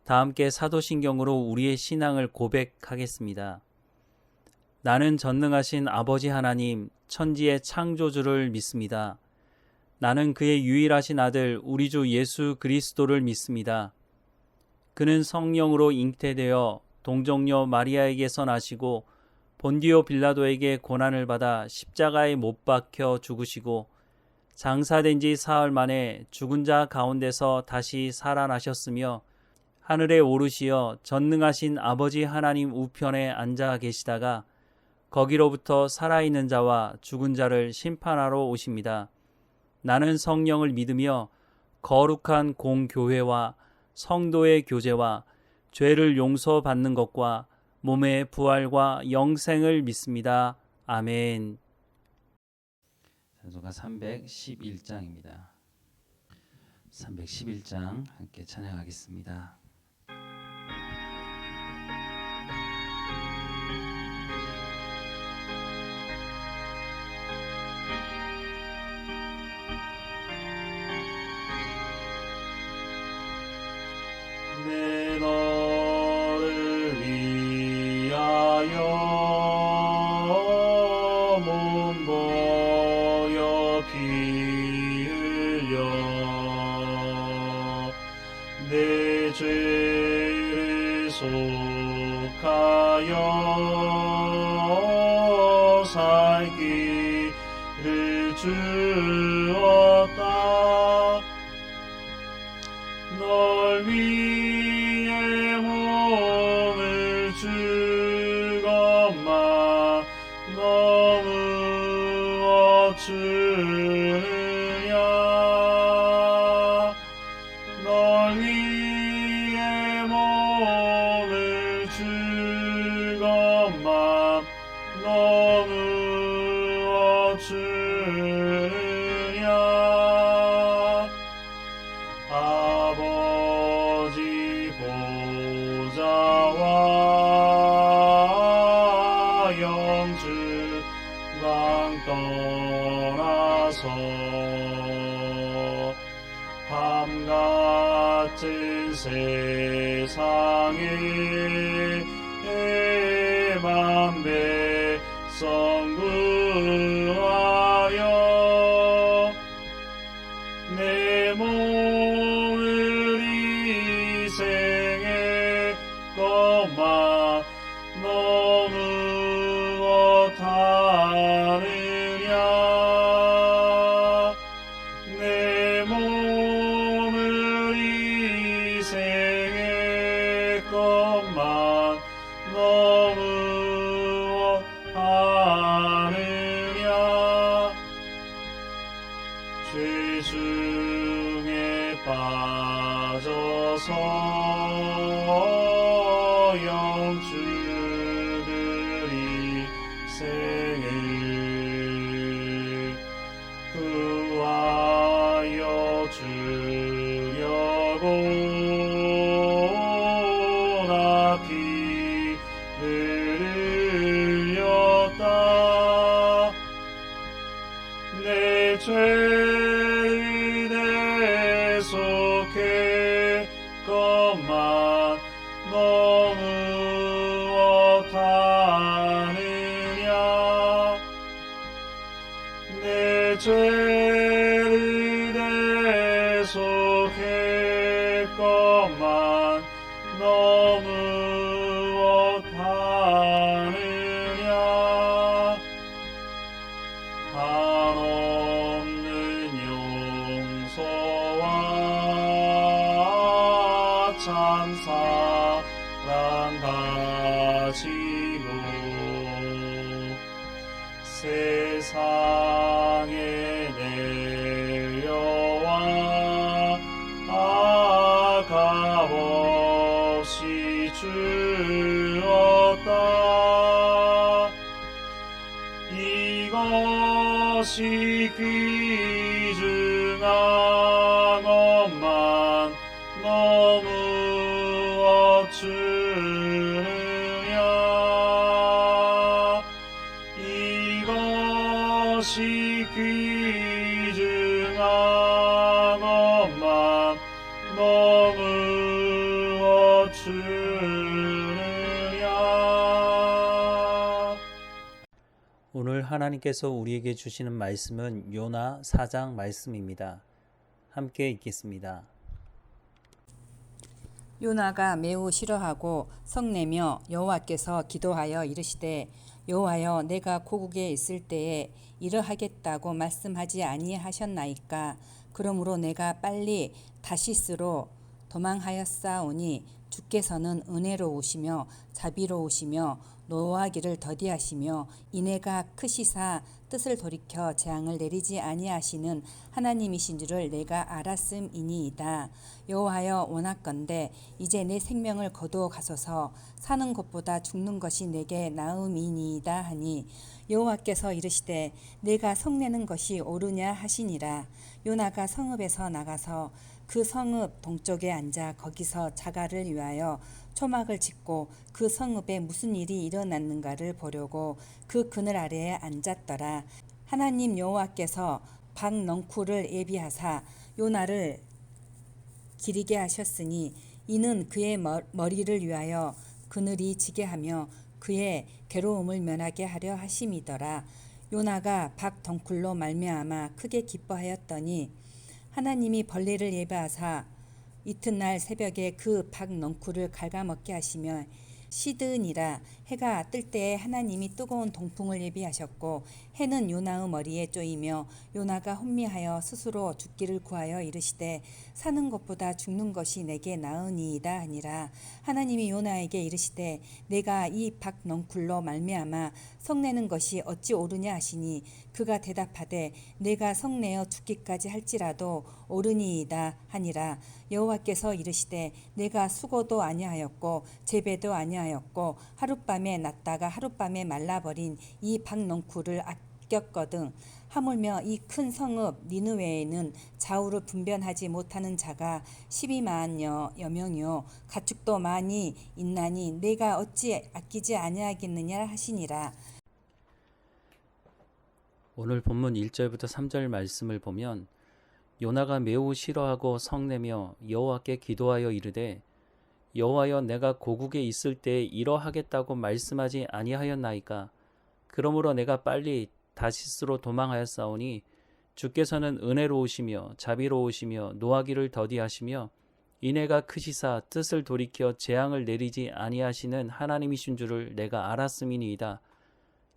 다 함께 사도신경으로 우리의 신앙을 고백하겠습니다. 나는 전능하신 아버지 하나님, 천지의 창조주를 믿습니다. 나는 그의 유일하신 아들 우리 주 예수 그리스도를 믿습니다. 그는 성령으로 잉태되어 동정녀 마리아에게서 나시고 본디오 빌라도에게 고난을 받아 십자가에 못 박혀 죽으시고 장사된 지 사흘 만에 죽은 자 가운데서 다시 살아나셨으며 하늘에 오르시어 전능하신 아버지 하나님 우편에 앉아 계시다가 거기로부터 살아있는 자와 죽은 자를 심판하러 오십니다. 나는 성령을 믿으며 거룩한 공교회와 성도의 교제와 죄를 용서받는 것과 몸의 부활과 영생을 믿습니다. 아멘. 찬송가 311장입니다. 311장 함께 찬양하겠습니다. 내 너를 위하여 몸보여 피 흘려 내 죄를 속하여 살기를 주었다. 널 위해 몸을 주건만 너무 어쭈느냐. 널 위해 몸을 주건만 너무 어쭈느냐. 아버지 보좌와 영주방 떠나서 밤같은 세상에 만배성 구하여 내 몸을 희생했건만 너무 어떠느냐. 내 몸을 희생했건만 너무 어떠느냐. 죄 중에 빠져서 영주들이 생을 구하여 주려고 나 피를 흘렸다. 내 죄를 대속했건만 너무 어떠느냐. 내 죄를 대속했건만 너무 어떠느냐. 한없는 용서와 참사랑 가지고 세상에 내려와 아값없이 주었다. 이것이 귀중한 것만 너무 어쭈느냐. 이것이 귀중한 것만 너무 주느냐. 오늘 하나님께서 우리에게 주시는 말씀은 요나 4장 말씀입니다. 함께 읽겠습니다. 요나가 매우 싫어하고 성내며 여호와께서 기도하여 이르시되 여호와여 내가 고국에 있을 때에 이러하겠다고 말씀하지 아니하셨나이까. 그러므로 내가 빨리 다시스로 도망하였사오니 주께서는 은혜로우시며 자비로우시며 노하기를 더디하시며 인애가 크시사 뜻을 돌이켜 재앙을 내리지 아니하시는 하나님이신 줄을 내가 알았음이니이다. 여호와여 원하건대 이제 내 생명을 거두어 가소서. 사는 것보다 죽는 것이 내게 나음이니이다 하니 여호와께서 이르시되 내가 성내는 것이 옳으냐 하시니라. 요나가 성읍에서 나가서 그 성읍 동쪽에 앉아 거기서 자가를 위하여 초막을 짓고 그 성읍에 무슨 일이 일어났는가를 보려고 그 그늘 아래에 앉았더라. 하나님 여호와께서 박넝쿨을 예비하사 요나를 기리게 하셨으니 이는 그의 머리를 위하여 그늘이 지게 하며 그의 괴로움을 면하게 하려 하심이더라. 요나가 박덩쿨로 말미암아 크게 기뻐하였더니 하나님이 벌레를 예비하사 이튿날 새벽에 그 박넝쿨을 갉아먹게 하시며 시드니라. 해가 뜰 때에 하나님이 뜨거운 동풍을 예비하셨고 해는 요나의 머리에 쪼이며 요나가 혼미하여 스스로 죽기를 구하여 이르시되 사는 것보다 죽는 것이 내게 나으니이다 하니라. 하나님이 요나에게 이르시되 내가 이 박넝쿨로 말미암아 성내는 것이 어찌 옳으냐 하시니 그가 대답하되 내가 성내어 죽기까지 할지라도 옳으니이다 하니라. 여호와께서 이르시되 내가 수고도 아니하였고 재배도 아니하였고 하룻밤에 났다가 하룻밤에 말라버린 이 박넝쿨을 아꼈거든. 하물며 이 큰 성읍 니느웨에는 좌우를 분변하지 못하는 자가 12만여 명이요 가축도 많이 있나니 내가 어찌 아끼지 아니하겠느냐 하시니라. 오늘 본문 1절부터 3절 말씀을 보면 요나가 매우 싫어하고 성내며 여호와께 기도하여 이르되 여호와여 내가 고국에 있을 때에 이러하겠다고 말씀하지 아니하였나이까. 그러므로 내가 빨리 다시스로 도망하였사오니 주께서는 은혜로우시며 자비로우시며 노하기를 더디하시며 인애가 크시사 뜻을 돌이켜 재앙을 내리지 아니하시는 하나님이신 줄을 내가 알았음이니이다.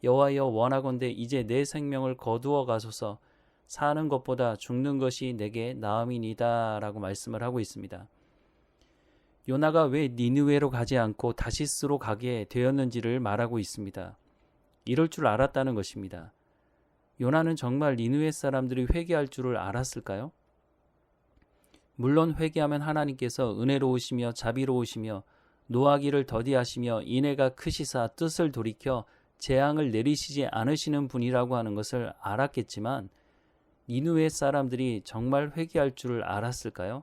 여호와여 원하건대 이제 내 생명을 거두어 가소서. 사는 것보다 죽는 것이 내게 나음이니이다 라고 말씀을 하고 있습니다. 요나가 왜 니느웨로 가지 않고 다시스로 가게 되었는지를 말하고 있습니다. 이럴 줄 알았다는 것입니다. 요나는 정말 니느웨 사람들이 회개할 줄을 알았을까요? 물론 회개하면 하나님께서 은혜로우시며 자비로우시며 노하기를 더디하시며 인애가 크시사 뜻을 돌이켜 재앙을 내리시지 않으시는 분이라고 하는 것을 알았겠지만 니느웨 사람들이 정말 회개할 줄을 알았을까요?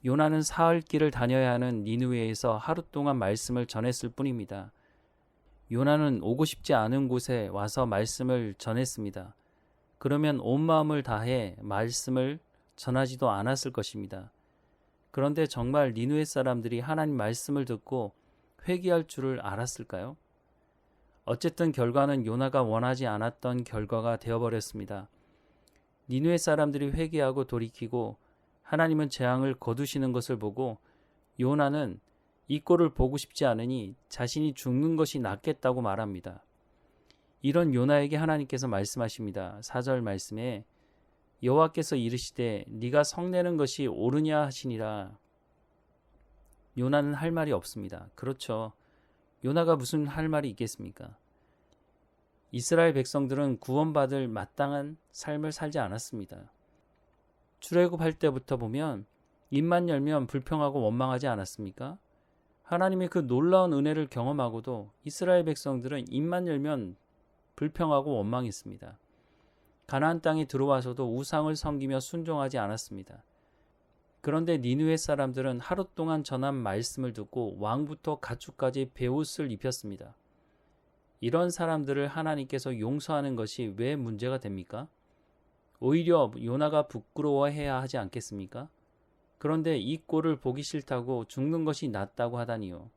요나는 사흘 길을 다녀야 하는 니느웨에서 하루 동안 말씀을 전했을 뿐입니다. 요나는 오고 싶지 않은 곳에 와서 말씀을 전했습니다. 그러면 온 마음을 다해 말씀을 전하지도 않았을 것입니다. 그런데 정말 니느웨 사람들이 하나님 말씀을 듣고 회개할 줄을 알았을까요? 어쨌든 결과는 요나가 원하지 않았던 결과가 되어버렸습니다. 니느웨 사람들이 회개하고 돌이키고 하나님은 재앙을 거두시는 것을 보고 요나는 이 꼴을 보고 싶지 않으니 자신이 죽는 것이 낫겠다고 말합니다. 이런 요나에게 하나님께서 말씀하십니다. 4절 말씀에 여호와께서 이르시되 네가 성내는 것이 옳으냐 하시니라. 요나는 할 말이 없습니다. 그렇죠. 요나가 무슨 할 말이 있겠습니까? 이스라엘 백성들은 구원받을 마땅한 삶을 살지 않았습니다. 출애굽할 때부터 보면 입만 열면 불평하고 원망하지 않았습니까? 하나님의 그 놀라운 은혜를 경험하고도 이스라엘 백성들은 입만 열면 불평하고 원망했습니다. 가나안 땅에 들어와서도 우상을 섬기며 순종하지 않았습니다. 그런데 니느웨 사람들은 하루 동안 전한 말씀을 듣고 왕부터 가축까지 베옷을 입혔습니다. 이런 사람들을 하나님께서 용서하는 것이 왜 문제가 됩니까? 오히려 요나가 부끄러워해야 하지 않겠습니까? 그런데 이 꼴을 보기 싫다고 죽는 것이 낫다고 하다니요.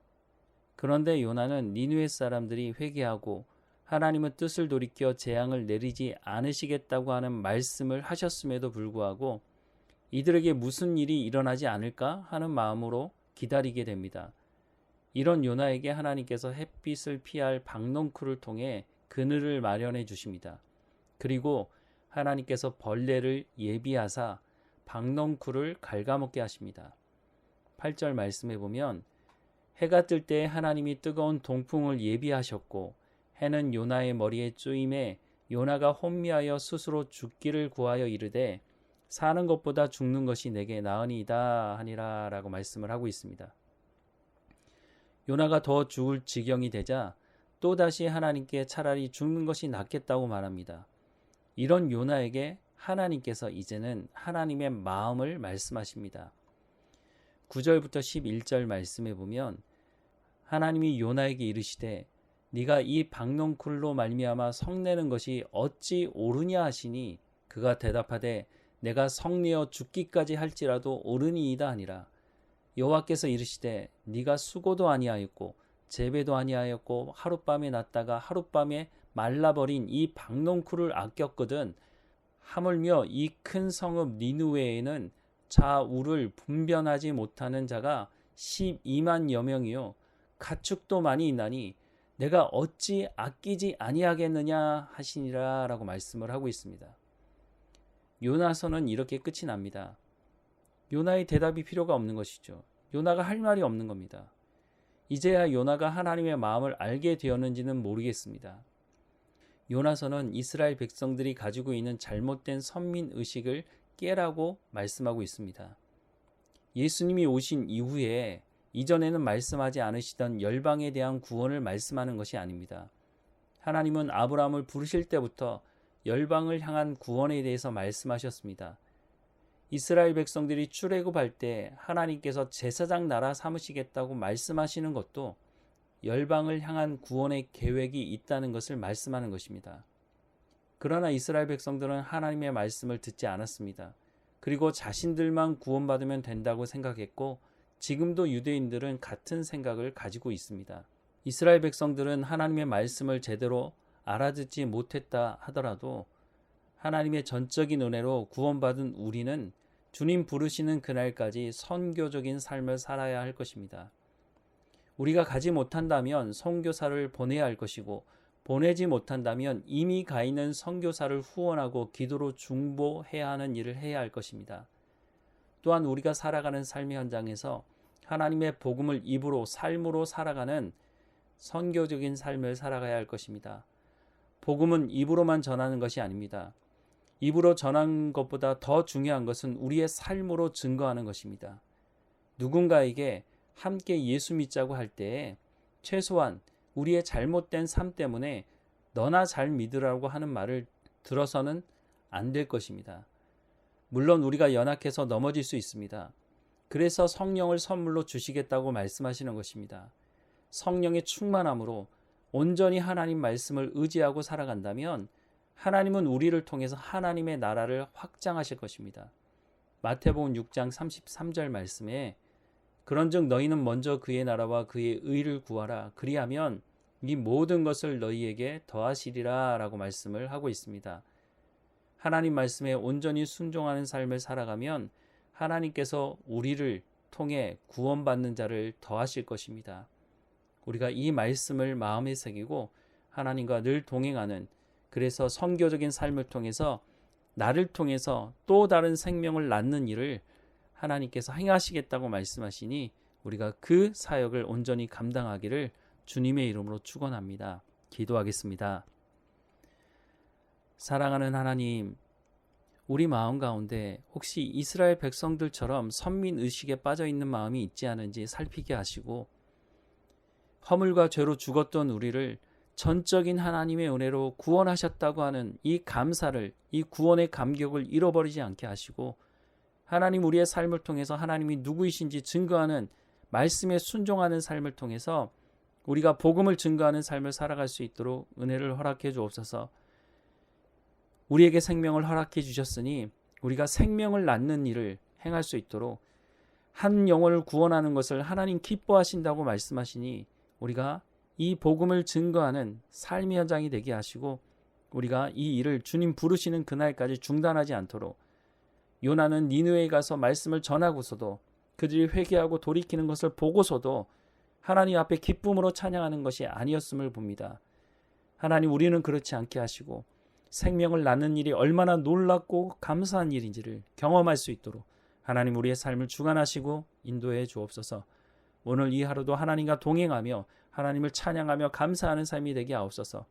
그런데 요나는 니느웨 사람들이 회개하고 하나님의 뜻을 돌이켜 재앙을 내리지 않으시겠다고 하는 말씀을 하셨음에도 불구하고 이들에게 무슨 일이 일어나지 않을까 하는 마음으로 기다리게 됩니다. 이런 요나에게 하나님께서 햇빛을 피할 박넝쿨을 통해 그늘을 마련해 주십니다. 그리고 하나님께서 벌레를 예비하사 박넝쿨을 갉아먹게 하십니다. 8절 말씀해 보면 해가 뜰 때 하나님이 뜨거운 동풍을 예비하셨고 해는 요나의 머리에 쪼임에 요나가 혼미하여 스스로 죽기를 구하여 이르되 사는 것보다 죽는 것이 내게 나으니이다 하니라 라고 말씀을 하고 있습니다. 요나가 더 죽을 지경이 되자 또다시 하나님께 차라리 죽는 것이 낫겠다고 말합니다. 이런 요나에게 하나님께서 이제는 하나님의 마음을 말씀하십니다. 9절부터 11절 말씀에 보면 하나님이 요나에게 이르시되 네가 이 박넝쿨로 말미암아 성내는 것이 어찌 옳으냐 하시니 그가 대답하되 내가 성내어 죽기까지 할지라도 옳으니이다 하니라. 여호와께서 이르시되 네가 수고도 아니하였고 재배도 아니하였고 하룻밤에 났다가 하룻밤에 말라버린 이 박넝쿨을 아꼈거든 하물며 이 큰 성읍 니느웨에는 좌우를 분변하지 못하는 자가 12만여 명이요 가축도 많이 있나니 내가 어찌 아끼지 아니하겠느냐 하시니라 라고 말씀을 하고 있습니다. 요나서는 이렇게 끝이 납니다. 요나의 대답이 필요가 없는 것이죠. 요나가 할 말이 없는 겁니다. 이제야 요나가 하나님의 마음을 알게 되었는지는 모르겠습니다. 요나서는 이스라엘 백성들이 가지고 있는 잘못된 선민의식을 깨라고 말씀하고 있습니다. 예수님이 오신 이후에 이전에는 말씀하지 않으시던 열방에 대한 구원을 말씀하는 것이 아닙니다. 하나님은 아브라함을 부르실 때부터 열방을 향한 구원에 대해서 말씀하셨습니다. 이스라엘 백성들이 출애굽할 때 하나님께서 제사장 나라 삼으시겠다고 말씀하시는 것도 열방을 향한 구원의 계획이 있다는 것을 말씀하는 것입니다. 그러나 이스라엘 백성들은 하나님의 말씀을 듣지 않았습니다. 그리고 자신들만 구원받으면 된다고 생각했고 지금도 유대인들은 같은 생각을 가지고 있습니다. 이스라엘 백성들은 하나님의 말씀을 제대로 알아듣지 못했다 하더라도 하나님의 전적인 은혜로 구원받은 우리는 주님 부르시는 그날까지 선교적인 삶을 살아야 할 것입니다. 우리가 가지 못한다면 선교사를 보내야 할 것이고 보내지 못한다면 이미 가 있는 선교사를 후원하고 기도로 중보해야 하는 일을 해야 할 것입니다. 또한 우리가 살아가는 삶의 현장에서 하나님의 복음을 입으로 삶으로 살아가는 선교적인 삶을 살아가야 할 것입니다. 복음은 입으로만 전하는 것이 아닙니다. 입으로 전하는 것보다 더 중요한 것은 우리의 삶으로 증거하는 것입니다. 누군가에게 함께 예수 믿자고 할 때에 최소한 우리의 잘못된 삶 때문에 너나 잘 믿으라고 하는 말을 들어서는 안 될 것입니다. 물론 우리가 연약해서 넘어질 수 있습니다. 그래서 성령을 선물로 주시겠다고 말씀하시는 것입니다. 성령의 충만함으로 온전히 하나님 말씀을 의지하고 살아간다면 하나님은 우리를 통해서 하나님의 나라를 확장하실 것입니다. 마태복음 6장 33절 말씀에 그런즉 너희는 먼저 그의 나라와 그의 의를 구하라. 그리하면 이 모든 것을 너희에게 더하시리라 라고 말씀을 하고 있습니다. 하나님 말씀에 온전히 순종하는 삶을 살아가면 하나님께서 우리를 통해 구원받는 자를 더하실 것입니다. 우리가 이 말씀을 마음에 새기고 하나님과 늘 동행하는 그래서 선교적인 삶을 통해서 나를 통해서 또 다른 생명을 낳는 일을 하나님께서 행하시겠다고 말씀하시니 우리가 그 사역을 온전히 감당하기를 주님의 이름으로 축원합니다. 기도하겠습니다. 사랑하는 하나님, 우리 마음 가운데 혹시 이스라엘 백성들처럼 선민의식에 빠져있는 마음이 있지 않은지 살피게 하시고 허물과 죄로 죽었던 우리를 전적인 하나님의 은혜로 구원하셨다고 하는 이 감사를, 이 구원의 감격을 잃어버리지 않게 하시고 하나님 우리의 삶을 통해서 하나님이 누구이신지 증거하는 말씀에 순종하는 삶을 통해서 우리가 복음을 증거하는 삶을 살아갈 수 있도록 은혜를 허락해 주옵소서. 우리에게 생명을 허락해 주셨으니 우리가 생명을 낳는 일을 행할 수 있도록 한 영혼을 구원하는 것을 하나님 기뻐하신다고 말씀하시니 우리가 이 복음을 증거하는 삶의 현장이 되게 하시고 우리가 이 일을 주님 부르시는 그날까지 중단하지 않도록 요나는 니느웨에 가서 말씀을 전하고서도 그들이 회개하고 돌이키는 것을 보고서도 하나님 앞에 기쁨으로 찬양하는 것이 아니었음을 봅니다. 하나님, 우리는 그렇지 않게 하시고 생명을 낳는 일이 얼마나 놀랍고 감사한 일인지를 경험할 수 있도록 하나님 우리의 삶을 주관하시고 인도해 주옵소서. 오늘 이 하루도 하나님과 동행하며 하나님을 찬양하며 감사하는 삶이 되게 하옵소서.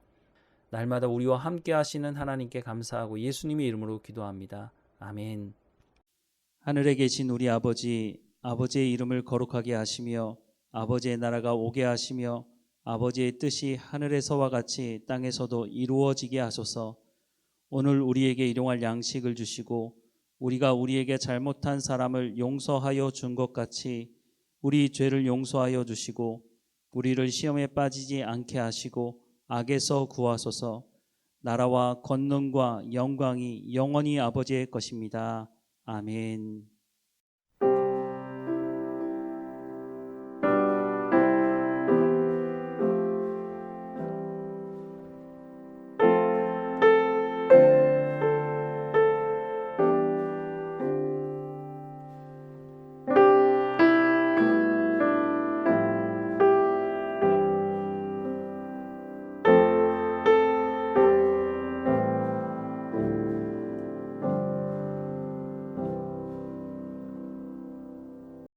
날마다 우리와 함께 하시는 하나님께 감사하고 예수님의 이름으로 기도합니다. 아멘. 하늘에 계신 우리 아버지, 아버지의 이름을 거룩하게 하시며 아버지의 나라가 오게 하시며 아버지의 뜻이 하늘에서와 같이 땅에서도 이루어지게 하소서. 오늘 우리에게 일용할 양식을 주시고 우리가 우리에게 잘못한 사람을 용서하여 준 것 같이 우리 죄를 용서하여 주시고 우리를 시험에 빠지지 않게 하시고 악에서 구하소서. 나라와 권능과 영광이 영원히 아버지의 것입니다. 아멘.